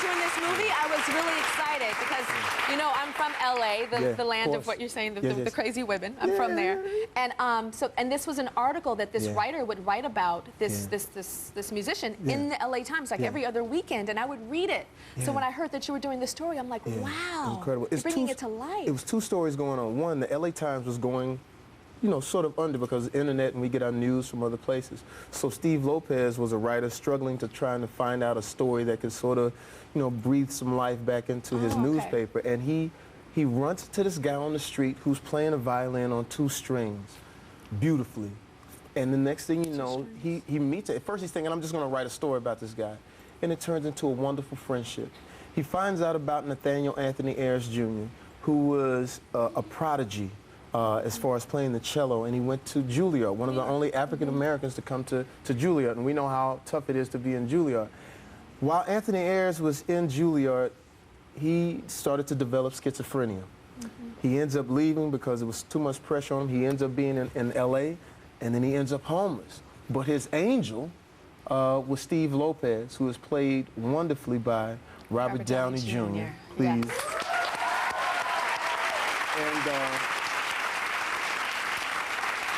doing this movie, I was really excited because, you know, I'm from LA, the land of what you're saying, the crazy women. I'm from there. And and this was an article that this writer would write about this musician in the LA Times, like every other weekend, and I would read it. So when I heard that you were doing this story, I'm like, wow, incredible. You're bringing it to life. It was two stories going on. One, the LA Times was going, you know, sort of under because of the internet and we get our news from other places. So Steve Lopez was a writer struggling to trying to find out a story that could sort of, you know, breathe some life back into his newspaper. And he runs to this guy on the street who's playing a violin on 2 strings beautifully. And the next thing you know, he meets it. At first he's thinking, I'm just going to write a story about this guy. And it turns into a wonderful friendship. He finds out about Nathaniel Anthony Ayers Jr., who was a prodigy as far as playing the cello, and he went to Juilliard, one of the only African Americans to come to Juilliard, and we know how tough it is to be in Juilliard. While Anthony Ayers was in Juilliard, he started to develop schizophrenia. He ends up leaving because it was too much pressure on him. He ends up being in LA, and then he ends up homeless. But his angel was Steve Lopez, who was played wonderfully by Robert Downey Jr. Please. And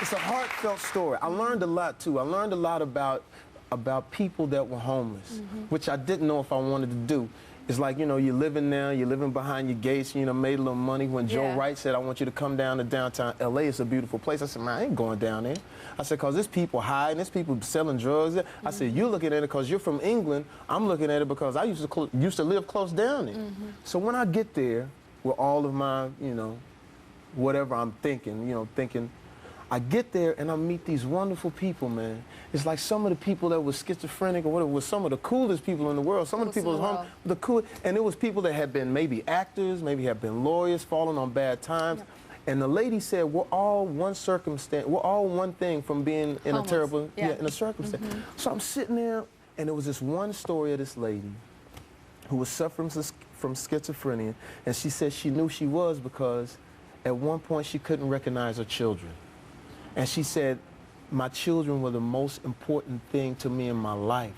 it's a heartfelt story. I learned a lot, too. I learned a lot about people that were homeless, which I didn't know if I wanted to do. It's like, you know, you're living now, you're living behind your gates, you know, made a little money. When Joe Wright said, I want you to come down to downtown LA, it's a beautiful place. I said, man, I ain't going down there. I said, because there's people hiding, there's people selling drugs. I said, you're looking at it because you're from England. I'm looking at it because I used to live close down there. So when I get there with all of my, you know, whatever I'm thinking, you know, I get there and I meet these wonderful people, man. It's like some of the people that were schizophrenic or whatever was some of the coolest people in the world. Some of the people at home, the cool, and it was people that had been maybe actors, maybe had been lawyers, fallen on bad times. And the lady said, we're all one circumstance, we're all one thing from being in a terrible, in a circumstance. So I'm sitting there, and there was this one story of this lady who was suffering from schizophrenia, and she said she knew she was because at one point she couldn't recognize her children. And she said, my children were the most important thing to me in my life.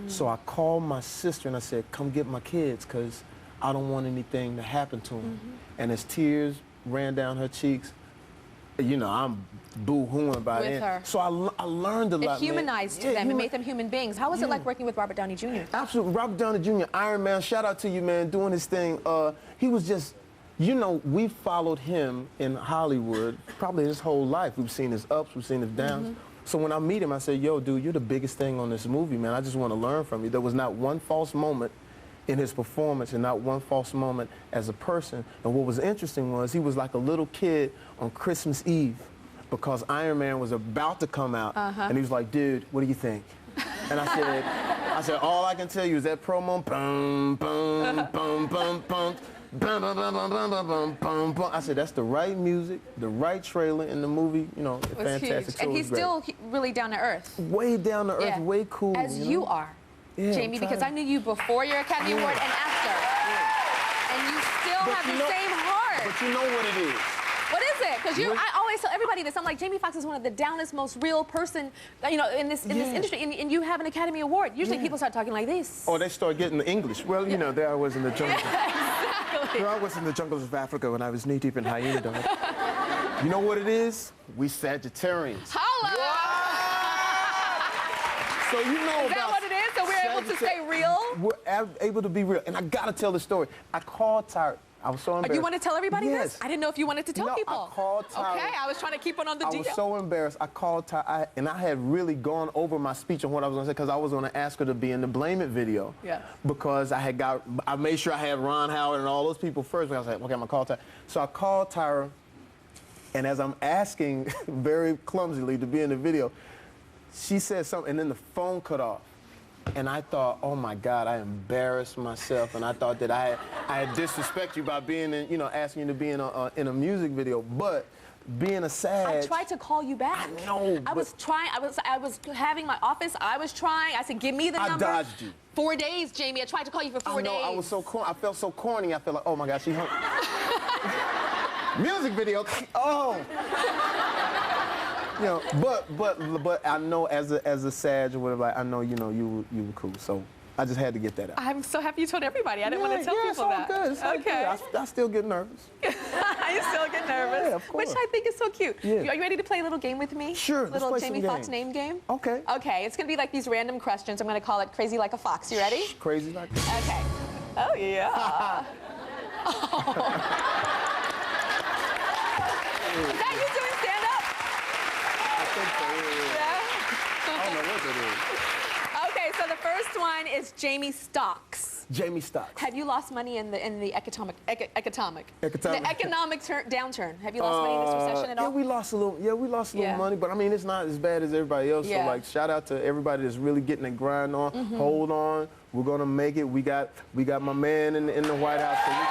So I called my sister and I said, come get my kids because I don't want anything to happen to them. And as tears ran down her cheeks, you know, I'm boo-hooing about it. So I learned a lot. It humanized them. It made them human beings. How was it like working with Robert Downey Jr.? Absolutely. Robert Downey Jr., Iron Man, shout out to you, man, doing his thing. He was just, you know, we followed him in Hollywood probably his whole life. We've seen his ups, we've seen his downs. So when I meet him, I say, yo, dude, you're the biggest thing on this movie, man. I just want to learn from you. There was not one false moment in his performance and not one false moment as a person. And what was interesting was he was like a little kid on Christmas Eve because Iron Man was about to come out. And he was like, dude, what do you think? And I said, all I can tell you is that promo, bum, bum, bum, bum, bum. Bum, bum, bum, bum, bum, bum, bum, bum. I said, that's the right music, the right trailer in the movie, you know, fantastic. And he's still really down to earth. Way down to earth, way cool. As you are, Jamie, because I knew you before your Academy Award and after. And you still have the same heart. But you know what it is. What is it? Because I always tell everybody this. I'm like, Jamie Foxx is one of the downest, most real person, you know, in this industry. And you have an Academy Award. Usually people start talking like this. Oh, they start getting the English. Well, you know, there I was in the jungle. Exactly. There I was in the jungles of Africa when I was knee-deep in hyena dog. You know what it is? We Sagittarians. Holla! So you know is that what it is? So we're able to stay real? We're able to be real. And I got to tell the story. I called Tyra. I was so embarrassed. You want to tell everybody this? I didn't know if you wanted to tell people. I called Tyra. Okay, I was trying to keep it on the deal. I was so embarrassed. I called Tyra, and I had really gone over my speech on what I was going to say because I was going to ask her to be in the Blame It video. Because I made sure I had Ron Howard and all those people first. I was like, okay, I'm going to call Tyra. So I called Tyra, and as I'm asking very clumsily to be in the video, she said something, and then the phone cut off. And I thought, oh my God, I embarrassed myself, and I thought that I had disrespected you by being in, you know, asking you to be in a music video. But being a Sag, I tried to call you back. I know. I was trying. I was having my office. I was trying. I said, give me the number. I dodged you. 4 days, Jamie. I tried to call you for 4 days. I was so corny. I felt so corny. I felt like, oh my God, she hung. Music video. Oh. You know, but I know as a Sag or whatever, like, I know, you know, you were cool. So I just had to get that out. I'm so happy you told everybody. I didn't want to tell people that. Good. It's all good. I still get nervous. You still get nervous? Yeah, of course. Which I think is so cute. Yeah. Are you ready to play a little game with me? Sure. Little let's play Jamie some Foxx games. name game? Okay. Okay, it's going to be like these random questions. I'm going to call it Crazy Like a Fox. You ready? Crazy like that. Okay. Oh, yeah. Is that you doing stand-up? I think so, yeah. Yeah? I don't know what that Okay, so the first one is Jamie Stocks. Jamie Stocks. Have you lost money in the economic downturn? Have you lost money in this recession at all? Yeah, we lost a little. Yeah, we lost a little money, but I mean, it's not as bad as everybody else. Yeah. So like, shout out to everybody that's really getting the grind on. Hold on, we're gonna make it. We got my man in the White House. So we gonna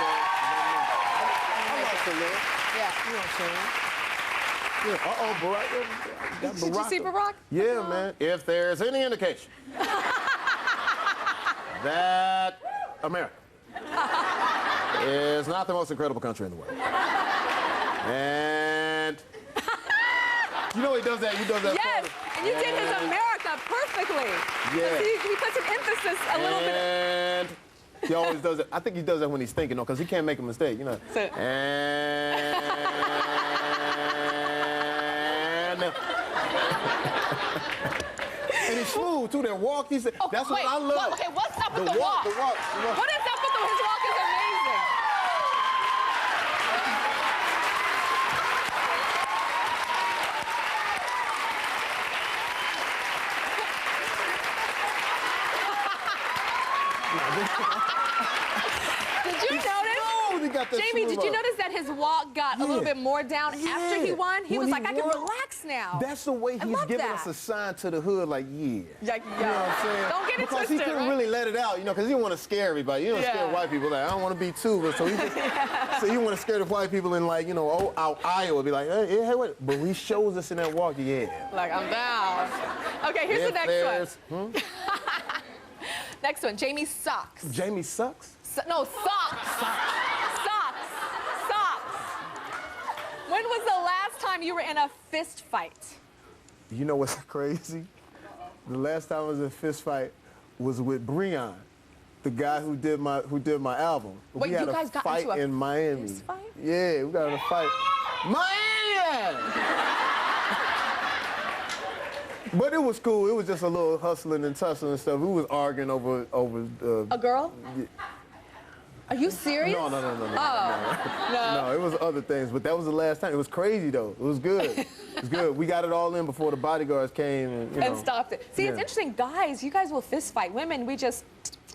I lost a little. Yeah. You know what I'm saying? Yeah. Barack. Did you see Barack? Yeah, man. If there's any indication that America is not the most incredible country in the world. And you know he does that. He does that. Yes, and you did his America perfectly. Yeah. He puts an emphasis a little bit. And he always does it. I think he does that when he's thinking, though, because he can't make a mistake, you know. So, and he's smooth too. That walk, he said. oh, That's wait, what I love. Okay, what's up with the walk? walk? The walk. What is up with his walk? Is amazing. Did you notice? Jamie, did you notice that his walk got a little bit more down after he won? He was like, I can relax now. That's the way he's giving us a sign to the hood, like, yeah. You know what I'm saying? Don't get it because twisted, he couldn't really let it out, you know, because he didn't want to scare everybody. He didn't scare white people. Like, I don't want to be too, but so he just, so he want to scare the white people in, like, you know, Iowa, be like, hey, wait. But he shows us in that walk, yeah. Like, I'm down. Okay, here's the next one. Next one, Jamie Socks. Jamie Sucks? No, Socks. Socks. When was the last time you were in a fist fight? You know what's crazy? The last time I was in a fist fight was with Breon, the guy who did my album. Wait, we had you guys a got fight into a in Miami. fist fight? Yeah, we got in a fight. Miami! But it was cool. It was just a little hustling and tussling and stuff. We was arguing over a girl? Are you serious? No. No, it was other things, but that was the last time. It was crazy though. It was good. It was good. We got it all in before the bodyguards came and stopped it. See, it's interesting, guys. You guys will fist fight. Women, we just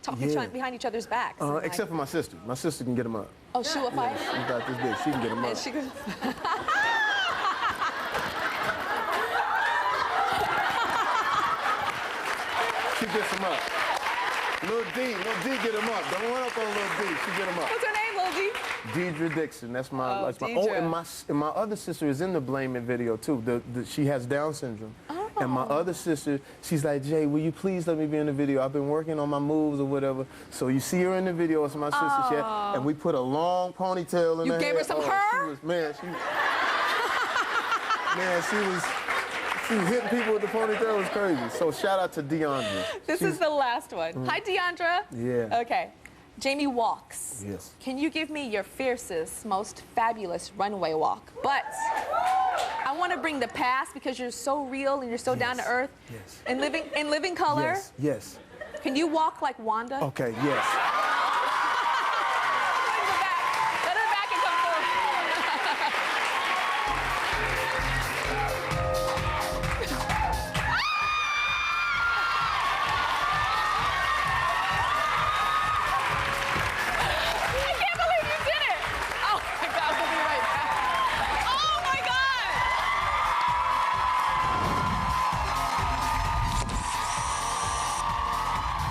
talk behind each other's backs. Except for my sister. My sister can get them up. Oh, she will fight? She's about this big. She can get them up. She can... She gets them up. Lil D get him up. Don't run up on Lil D. She get him up. What's her name, Lil D? Deidre Dixon. That's my. Deidre. And my other sister is in the Blame It video too. She has Down syndrome. Oh. And my other sister, she's like, Jay, will you please let me be in the video? I've been working on my moves or whatever. So you see her in the video. It's my sister. And we put a long ponytail in her You gave her some hair? She was hitting people with the ponytail. Was crazy. So shout out to Deandra. This is the last one. Hi, Deandra. Yeah. Okay. Jamie walks. Yes. Can you give me your fiercest, most fabulous runway walk? But I want to bring the past because you're so real and you're so down to earth. Yes. In living color. Yes. Can you walk like Wanda? Okay. Yes.